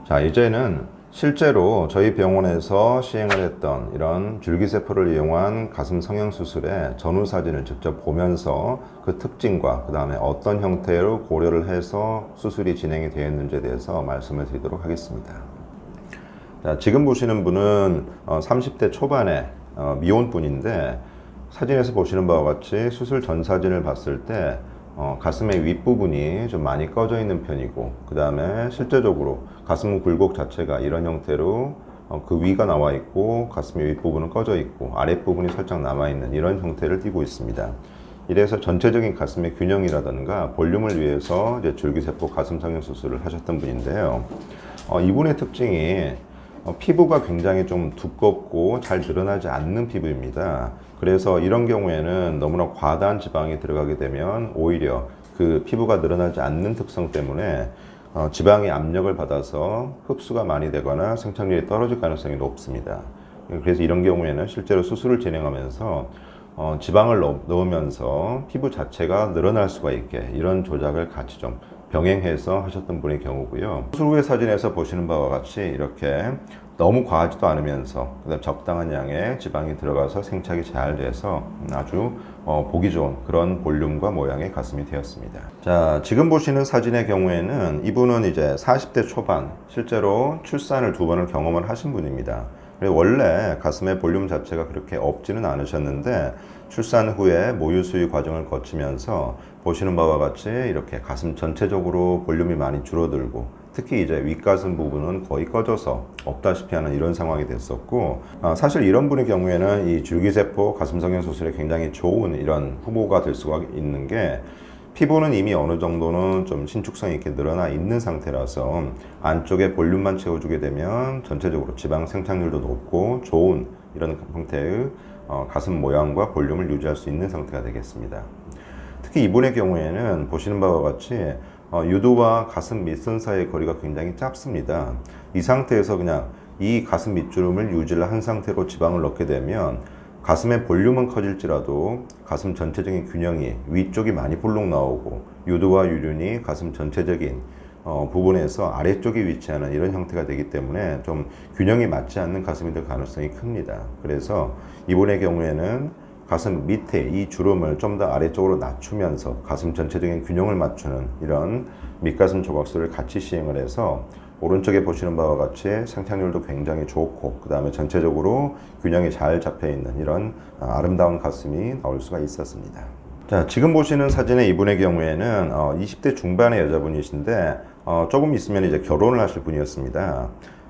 자, 이제는 실제로 저희 병원에서 시행을 했던 이런 줄기세포를 이용한 가슴 성형수술의 전후 사진을 직접 보면서 그 특징과 그 다음에 어떤 형태로 고려를 해서 수술이 진행이 되었는지에 대해서 말씀을 드리도록 하겠습니다. 자, 지금 보시는 분은 30대 초반의 미혼분인데, 사진에서 보시는 바와 같이 수술 전 사진을 봤을 때 가슴의 윗부분이 좀 많이 꺼져 있는 편이고, 그 다음에 실제적으로 가슴 굴곡 자체가 이런 형태로 그 위가 나와 있고 가슴의 윗부분은 꺼져 있고 아랫부분이 살짝 남아 있는 이런 형태를 띠고 있습니다. 이래서 전체적인 가슴의 균형이라든가 볼륨을 위해서 이제 줄기세포 가슴 성형 수술을 하셨던 분인데요. 이분의 특징이 피부가 굉장히 좀 두껍고 잘 드러나지 않는 피부입니다. 그래서 이런 경우에는 너무나 과다한 지방이 들어가게 되면 오히려 그 피부가 늘어나지 않는 특성 때문에 지방이 압력을 받아서 흡수가 많이 되거나 생착률이 떨어질 가능성이 높습니다. 그래서 이런 경우에는 실제로 수술을 진행하면서 지방을 넣으면서 피부 자체가 늘어날 수가 있게 이런 조작을 같이 좀 병행해서 하셨던 분의 경우고요. 수술 후의 사진에서 보시는 바와 같이 이렇게 너무 과하지도 않으면서 그다음 적당한 양의 지방이 들어가서 생착이 잘 돼서 아주 보기 좋은 그런 볼륨과 모양의 가슴이 되었습니다. 자, 지금 보시는 사진의 경우에는 이분은 이제 40대 초반, 실제로 출산을 2번을 경험을 하신 분입니다. 원래 가슴의 볼륨 자체가 그렇게 없지는 않으셨는데 출산 후에 모유 수유 과정을 거치면서 보시는 바와 같이 이렇게 가슴 전체적으로 볼륨이 많이 줄어들고, 특히 이제 윗가슴 부분은 거의 꺼져서 없다시피 하는 이런 상황이 됐었고, 사실 이런 분의 경우에는 이 줄기세포 가슴 성형 수술에 굉장히 좋은 이런 후보가 될 수가 있는 게, 피부는 이미 어느 정도는 좀 신축성이 이렇게 늘어나 있는 상태라서 안쪽에 볼륨만 채워주게 되면 전체적으로 지방 생착률도 높고 좋은 이런 형태의 가슴 모양과 볼륨을 유지할 수 있는 상태가 되겠습니다. 특히 이분의 경우에는 보시는 바와 같이 유두와 가슴 밑선 사이의 거리가 굉장히 짧습니다. 이 상태에서 그냥 이 가슴 밑주름을 유지를 한 상태로 지방을 넣게 되면 가슴의 볼륨은 커질지라도 가슴 전체적인 균형이 위쪽이 많이 볼록 나오고 유두와 유륜이 가슴 전체적인 부분에서 아래쪽에 위치하는 이런 형태가 되기 때문에 좀 균형이 맞지 않는 가슴이 될 가능성이 큽니다. 그래서 이분의 경우에는 가슴 밑에 이 주름을 좀 더 아래쪽으로 낮추면서 가슴 전체적인 균형을 맞추는 이런 밑가슴 조각술을 같이 시행을 해서 오른쪽에 보시는 바와 같이 생착률도 굉장히 좋고, 그 다음에 전체적으로 균형이 잘 잡혀 있는 이런 아름다운 가슴이 나올 수가 있었습니다. 자, 지금 보시는 사진의 이분의 경우에는 20대 중반의 여자분이신데 조금 있으면 이제 결혼을 하실 분이었습니다.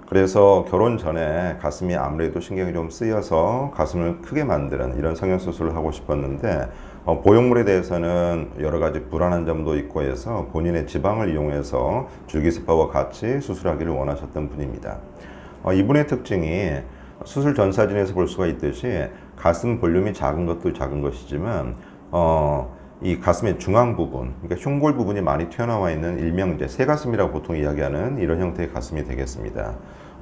그래서 결혼 전에 가슴이 아무래도 신경이 좀 쓰여서 가슴을 크게 만드는 이런 성형수술을 하고 싶었는데 보형물에 대해서는 여러 가지 불안한 점도 있고 해서 본인의 지방을 이용해서 줄기세포와 같이 수술하기를 원하셨던 분입니다. 이분의 특징이 수술 전 사진에서 볼 수가 있듯이 가슴 볼륨이 작은 것도 작은 것이지만 이 가슴의 중앙 부분, 그러니까 흉골 부분이 많이 튀어나와 있는 일명제 새가슴이라고 보통 이야기하는 이런 형태의 가슴이 되겠습니다.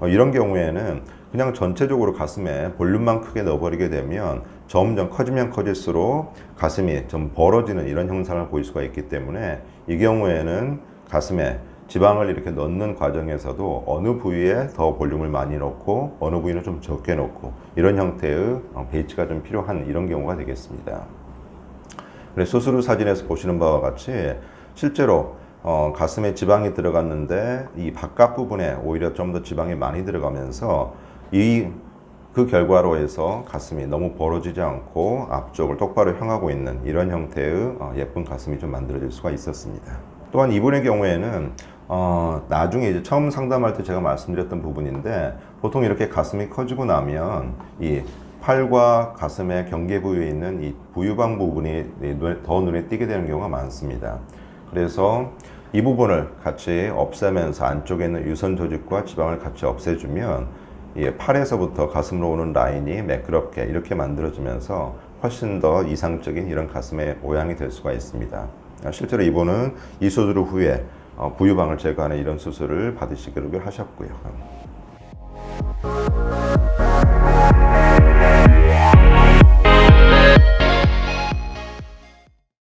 이런 경우에는 그냥 전체적으로 가슴에 볼륨만 크게 넣어버리게 되면 점점 커지면 커질수록 가슴이 좀 벌어지는 이런 현상을 보일 수가 있기 때문에 이 경우에는 가슴에 지방을 이렇게 넣는 과정에서도 어느 부위에 더 볼륨을 많이 넣고 어느 부위는 좀 적게 넣고 이런 형태의 배치가 좀 필요한 이런 경우가 되겠습니다. 그래서 수술 후 사진에서 보시는 바와 같이 실제로 가슴에 지방이 들어갔는데 이 바깥 부분에 오히려 좀 더 지방이 많이 들어가면서 그 결과로 해서 가슴이 너무 벌어지지 않고 앞쪽을 똑바로 향하고 있는 이런 형태의 예쁜 가슴이 좀 만들어질 수가 있었습니다. 또한 이분의 경우에는 나중에 이제 처음 상담할 때 제가 말씀드렸던 부분인데, 보통 이렇게 가슴이 커지고 나면 이 팔과 가슴의 경계 부위에 있는 이 부유방 부분이 더 눈에 띄게 되는 경우가 많습니다. 그래서 이 부분을 같이 없애면서 안쪽에 있는 유선 조직과 지방을 같이 없애주면 팔에서부터 가슴으로 오는 라인이 매끄럽게 이렇게 만들어지면서 훨씬 더 이상적인 이런 가슴의 모양이 될 수가 있습니다. 실제로 이분은 이 수술 후에 부유방을 제거하는 이런 수술을 받으시기로 하셨고요.